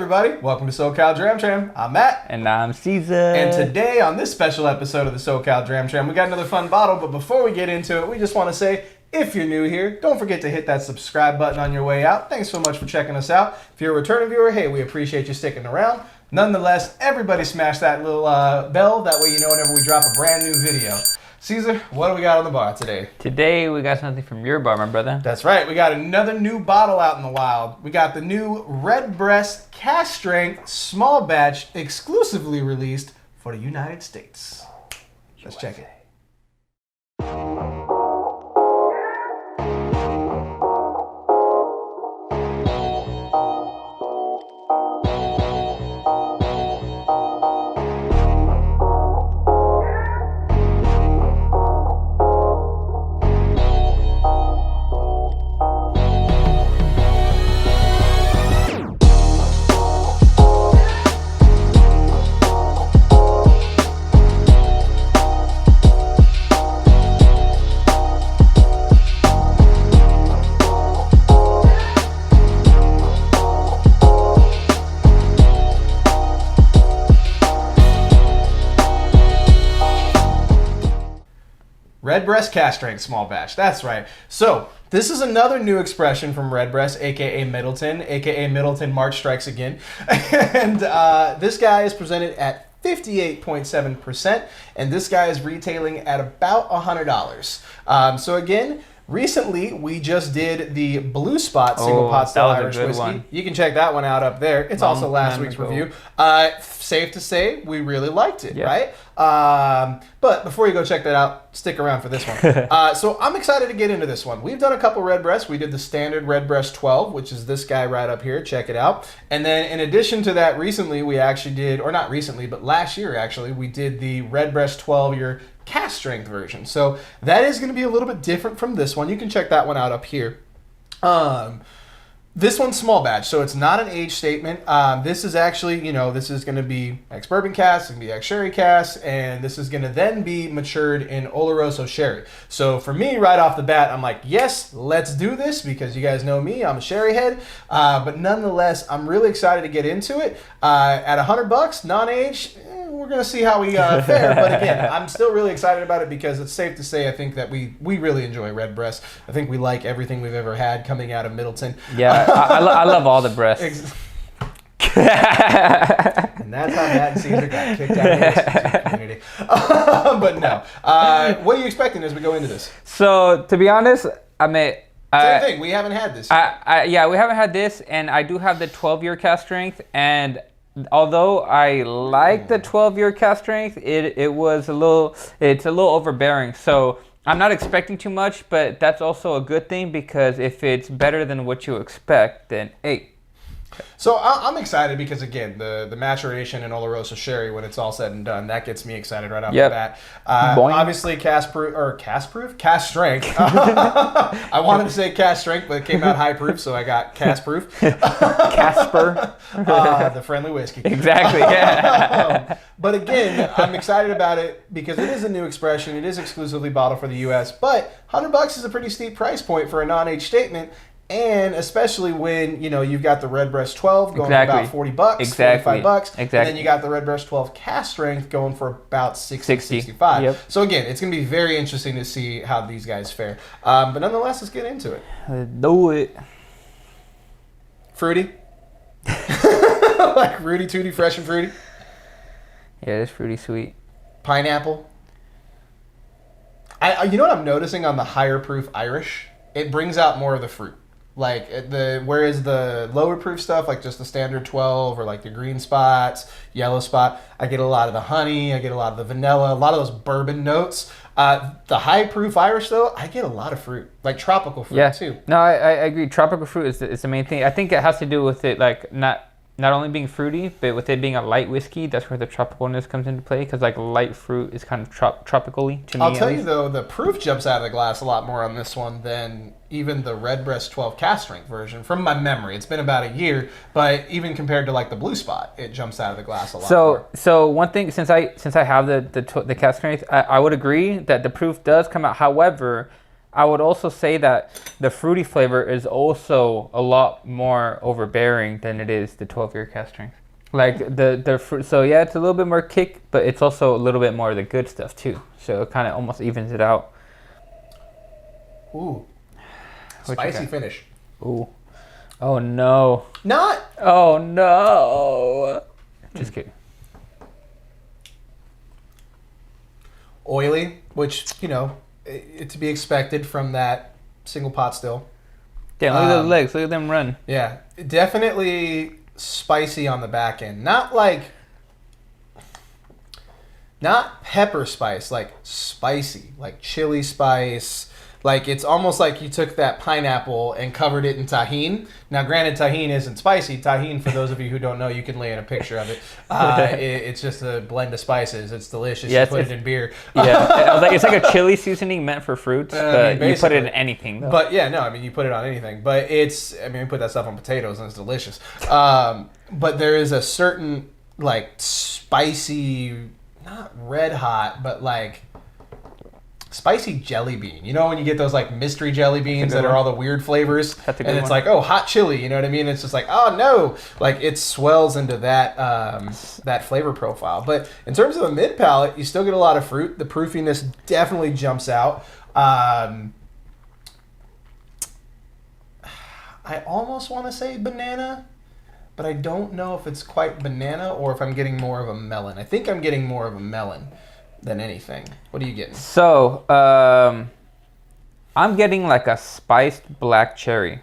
everybody. Welcome to SoCal DRAMFAM. I'm Matt. And I'm Caesar. And today on this special episode of the SoCal DRAMFAM, we got another fun bottle. But before we get into it, we just want to say, if you're new here, don't forget to hit that subscribe button on your way out. Thanks so much for checking us out. If you're a returning viewer, hey, we appreciate you sticking around. Nonetheless, everybody smash that little bell. That way you know whenever we drop a brand new video. Caesar, what do we got on the bar today? Today we got something from your bar, my brother. That's right. We got another new bottle out in the wild. We got the new Redbreast Cask Strength small batch exclusively released for the United States. Let's check it. Redbreast Cask Strength small batch. That's right. So this is another new expression from Redbreast, aka Middleton, aka Middleton March Strikes Again. And this guy is presented at 58.7%, and this guy is retailing at about $100. So again, recently, we just did the Blue Spot single pot style Irish whiskey. One. You can check that one out up there. It's also last week's review. Safe to say, we really liked it, right? But before you go check that out, stick around for this one. So I'm excited to get into this one. We've done a couple Redbreasts. We did the standard Redbreast 12, which is this guy right up here. Check it out. And then in addition to that, recently we actually did, or not recently, but last year actually, we did the Redbreast 12 year Cask Strength version. So that is going to be a little bit different from this one. You can check that one out up here. This one's small batch, so it's not an age statement. This is actually, this is going to be ex-bourbon cask, it's going to be ex-sherry cask, and this is going to then be matured in Oloroso sherry. So for me, right off the bat, I'm like, yes, let's do this, because you guys know me, I'm a sherry head. But nonetheless, I'm really excited to get into it. At $100, non-age, we're going to see how we fare. But again, I'm still really excited about it because it's safe to say I think that we really enjoy Redbreast. I think we like everything we've ever had coming out of Middleton. Yeah, I love all the breasts. And that's how Matt and Caesar got kicked out of the community. But no. What are you expecting as we go into this? So, to be honest, I mean... Same thing. We haven't had this. Yeah, we haven't had this, and I do have the 12-year Cask Strength, and... Although I like the 12-year Cask Strength, it's a little overbearing. So I'm not expecting too much, but that's also a good thing because if it's better than what you expect, then hey. So I'm excited because again, the maturation in Oloroso sherry, when it's all said and done, that gets me excited right off the bat. Obviously, cask strength. I wanted to say cask strength, but it came out high proof, so I got cask proof. Casper, the friendly whiskey. Exactly. Yeah. But again, I'm excited about it because it is a new expression. It is exclusively bottled for the U.S., but $100 is a pretty steep price point for a non-age statement. And especially when, you've got the Redbreast 12 going for about $40, $45. And then you got the Redbreast 12 Cask Strength going for about $60, $65. Yep. So again, it's going to be very interesting to see how these guys fare. But nonetheless, let's get into it. Do it. Fruity? Like Rudy Tooty, fresh and fruity? Yeah, it's fruity sweet. Pineapple? You know what I'm noticing on the higher proof Irish? It brings out more of the fruit. Like whereas the lower proof stuff, like just the standard 12 or like the green spots, yellow spot, I get a lot of the honey, I get a lot of the vanilla, a lot of those bourbon notes. The high proof Irish though, I get a lot of fruit, like tropical fruit too. No, I agree. Tropical fruit is the main thing. I think it has to do with it like not only being fruity, but with it being a light whiskey, that's where the tropicalness comes into play. Because like light fruit is kind of tropically to me. I'll tell you though, the proof jumps out of the glass a lot more on this one than even the Redbreast 12 Cask Strength version. From my memory, it's been about a year, but even compared to like the Blue Spot, it jumps out of the glass a lot more. So one thing, since I have the Cask Strength, I would agree that the proof does come out. However, I would also say that the fruity flavor is also a lot more overbearing than it is the 12-year cask strength. Like the fruit. So yeah, it's a little bit more kick, but it's also a little bit more of the good stuff too. So it kind of almost evens it out. Ooh, spicy finish. Ooh, oh no. Not. Oh no. Just kidding. Oily, which, you know, it to be expected from that single pot still. Damn, look at those legs. Look at them run. Yeah, definitely spicy on the back end. Not pepper spice, like spicy, like chili spice. Like it's almost like you took that pineapple and covered it in tahini. Now, granted, tahini isn't spicy. Tahini, for those of you who don't know, you can lay in a picture of it. It's just a blend of spices. It's delicious. Yeah, you put it in beer. Yeah, I was like, it's like a chili seasoning meant for fruits, but you put it in anything, though. But yeah, no, I mean, you put it on anything. But we put that stuff on potatoes and it's delicious. But there is a certain, like, spicy, not red hot, but like spicy jelly bean. You know when you get those like mystery jelly beans that are all the weird flavors? That's a good and it's one. like, oh, hot chili, you know what I mean? It's just like, oh no. Like it swells into that that flavor profile. But in terms of the mid palate, you still get a lot of fruit. The proofiness definitely jumps out. I almost want to say banana, but I don't know if it's quite banana or if I'm getting more of a melon. I think I'm getting more of a melon than anything. What are you getting? So, I'm getting like a spiced black cherry.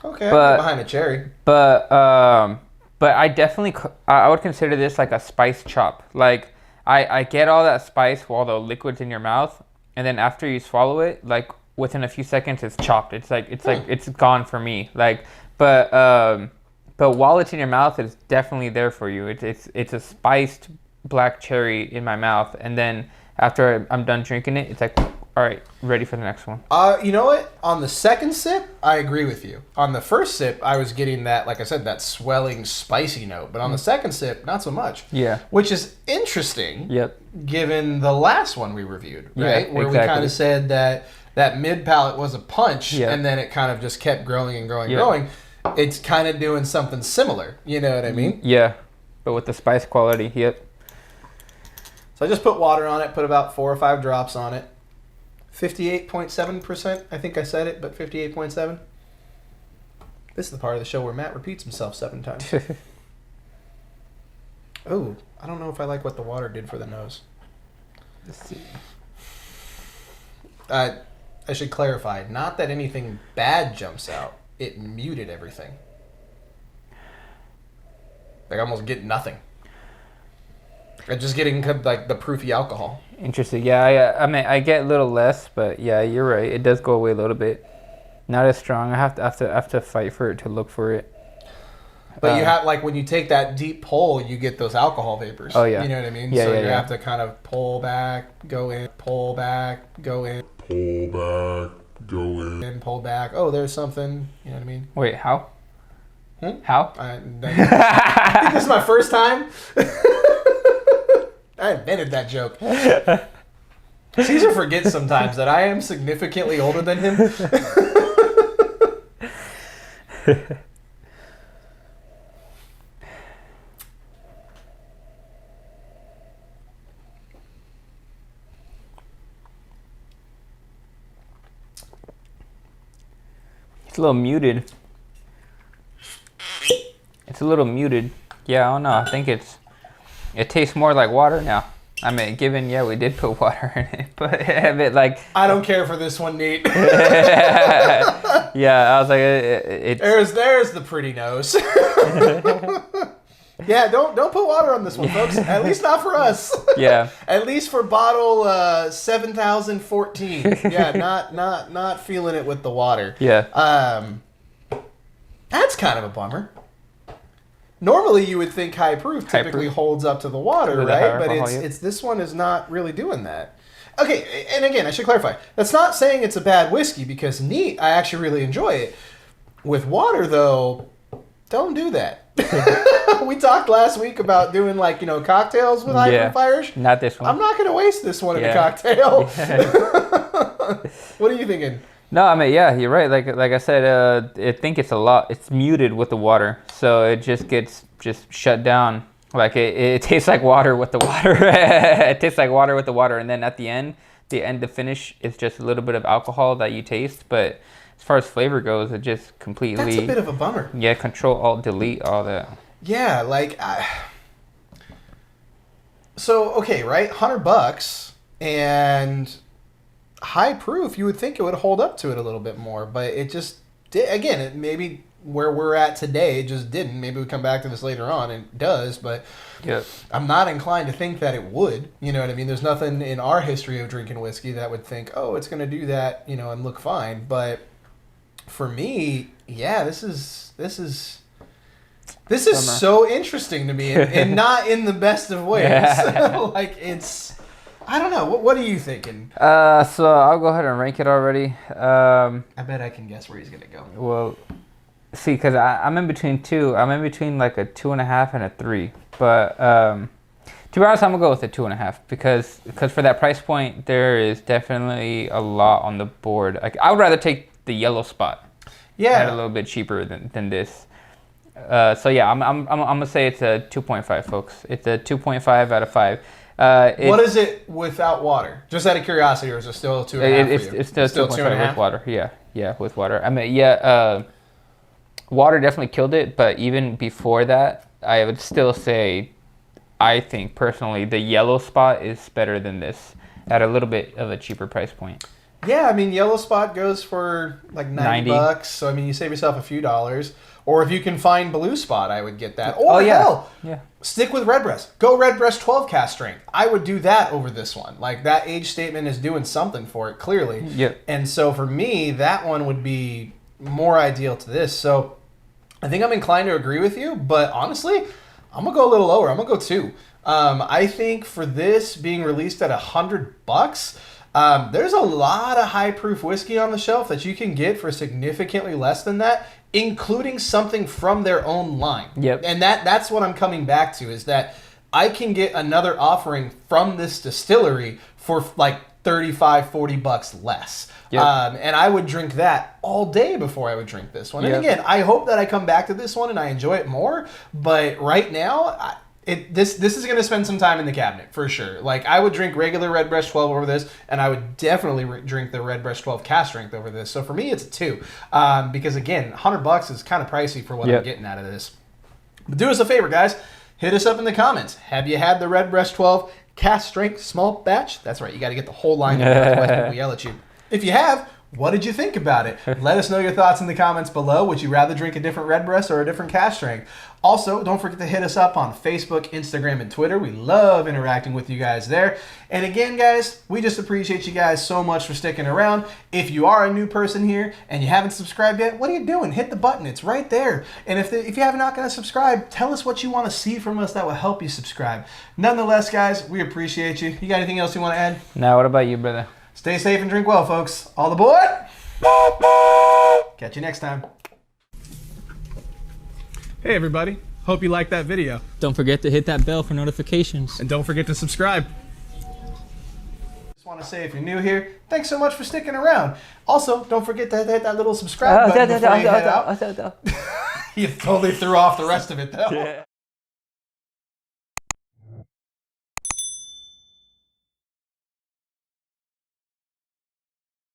Okay, I'm behind a cherry. But I definitely, I would consider this like a spice chop. Like, I get all that spice while the liquid's in your mouth, and then after you swallow it, like within a few seconds, it's chopped. It's gone for me. Like, but while it's in your mouth, it's definitely there for you. It's a spiced black cherry in my mouth, and then after I'm done drinking it, it's like, all right, ready for the next one. You know what? On the second sip, I agree with you. On the first sip, I was getting that, like I said, that swelling spicy note. But on the second sip, not so much. Yeah. Which is interesting. Yep. Given the last one we reviewed, right? Yeah, where we kind of said that mid palate was a punch, yeah. and then it kind of just kept growing and growing and growing. It's kind of doing something similar. You know what I mean? Yeah. But with the spice quality, yep. So I just put water on it, put about 4 or 5 drops on it. 58.7%. I think I said it, but 58.7. This is the part of the show where Matt repeats himself 7 times. Oh, I don't know if I like what the water did for the nose. Let's see. I should clarify, not that anything bad jumps out. It muted everything. Like I almost get nothing. I'm just getting like the proofy alcohol. Interesting. Yeah, I mean, I get a little less, but yeah, you're right. It does go away a little bit. Not as strong. I have to fight for it to look for it. But you have, like, when you take that deep pull, you get those alcohol vapors. Oh yeah. You know what I mean? Yeah, so yeah, you yeah. have to kind of pull back, go in, pull back, go in, Pull back, go in. and pull back. Oh, there's something. You know what I mean? Wait, how? Hmm? How? I think this is my first time. I invented that joke. Caesar forgets sometimes that I am significantly older than him. It's a little muted. It's a little muted. Yeah, I don't know. I think it tastes more like water now. I mean, given, we did put water in it, but like... I don't care for this one, Nate. Yeah, I was like, it's... There's the pretty nose. Yeah, don't put water on this one, folks. At least not for us. Yeah. At least for bottle 7014. Yeah, not feeling it with the water. Yeah. That's kind of a bummer. Normally, you would think high proof typically holds up to the water, With a right? higher But alcohol, it's this one is not really doing that. Okay, and again, I should clarify. That's not saying it's a bad whiskey, because neat, I actually really enjoy it. With water, though, don't do that. We talked last week about doing, like, cocktails with high proof Irish. Not this one. I'm not going to waste this one in a cocktail. What are you thinking? No, I mean, yeah, you're right. Like I said, I think it's a lot. It's muted with the water, so it just gets shut down. Like it tastes like water with the water. It tastes like water with the water, and then at the finish is just a little bit of alcohol that you taste. But as far as flavor goes, it just completely. That's a bit of a bummer. Yeah, Control Alt Delete all that. Yeah, like so okay, right? $100 and high proof. You would think it would hold up to it a little bit more, but it just did. Again, it maybe where we're at today, it just didn't. Maybe we come back to this later on, and it does. But yeah, I'm not inclined to think that it would. You know what I mean? There's nothing in our history of drinking whiskey that would think, oh, it's going to do that, you know, and look fine. But for me, yeah, this is so interesting to me, and not in the best of ways. Like it's, I don't know. What are you thinking? So I'll go ahead and rank it already. I bet I can guess where he's gonna go. Well, see, because I'm in between two. I'm in between like a 2.5 and a 3. But to be honest, I'm gonna go with a 2.5 because for that price point, there is definitely a lot on the board. Like I would rather take the yellow spot. Yeah, a little bit cheaper than this. So yeah, I'm gonna say it's a 2.5, folks. It's a 2.5 out of 5. What is it without water? Just out of curiosity, or is it still 2.5? It's still 2.5 with water. Yeah, with water. I mean, yeah, water definitely killed it, but even before that, I would still say, I think personally, the yellow spot is better than this at a little bit of a cheaper price point. Yeah, I mean, yellow spot goes for like $90. So I mean, you save yourself a few dollars. Or if you can find blue spot, I would get that. Or hell, stick with Redbreast. Go Redbreast 12 Cask Strength. I would do that over this one. Like that age statement is doing something for it, clearly. Yep. And so for me, that one would be more ideal to this. So I think I'm inclined to agree with you, but honestly, I'm gonna go a little lower. I'm gonna go 2. I think for this being released at $100, there's a lot of high proof whiskey on the shelf that you can get for significantly less than that, including something from their own line. Yep. And that's what I'm coming back to, is that I can get another offering from this distillery for like $35-$40 less. Yep. And I would drink that all day before I would drink this one. And Yep. again, I hope that I come back to this one and I enjoy it more. But right now, this is going to spend some time in the cabinet for sure. Like I would drink regular Redbreast 12 over this, and I would definitely drink the Redbreast 12 Cask Strength over this. So for me, it's a 2, because again, $100 is kind of pricey for what I'm getting out of this. But do us a favor, guys. Hit us up in the comments. Have you had the Redbreast 12 Cask Strength small batch? That's right. You got to get the whole line. Otherwise people yell at you. If you have, what did you think about it? Let us know your thoughts in the comments below. Would you rather drink a different Redbreast or a different Cask Strength? Also, don't forget to hit us up on Facebook, Instagram, and Twitter. We love interacting with you guys there. And again, guys, we just appreciate you guys so much for sticking around. If you are a new person here and you haven't subscribed yet, what are you doing? Hit the button. It's right there. And if you have not going to subscribe, tell us what you want to see from us that will help you subscribe. Nonetheless, guys, we appreciate you. You got anything else you want to add? Now, what about you, brother? Stay safe and drink well, folks. All aboard! Catch you next time. Hey, everybody. Hope you liked that video. Don't forget to hit that bell for notifications. And don't forget to subscribe. Just want to say, if you're new here, thanks so much for sticking around. Also, don't forget to hit that little subscribe button before you head out. You totally threw off the rest of it, though.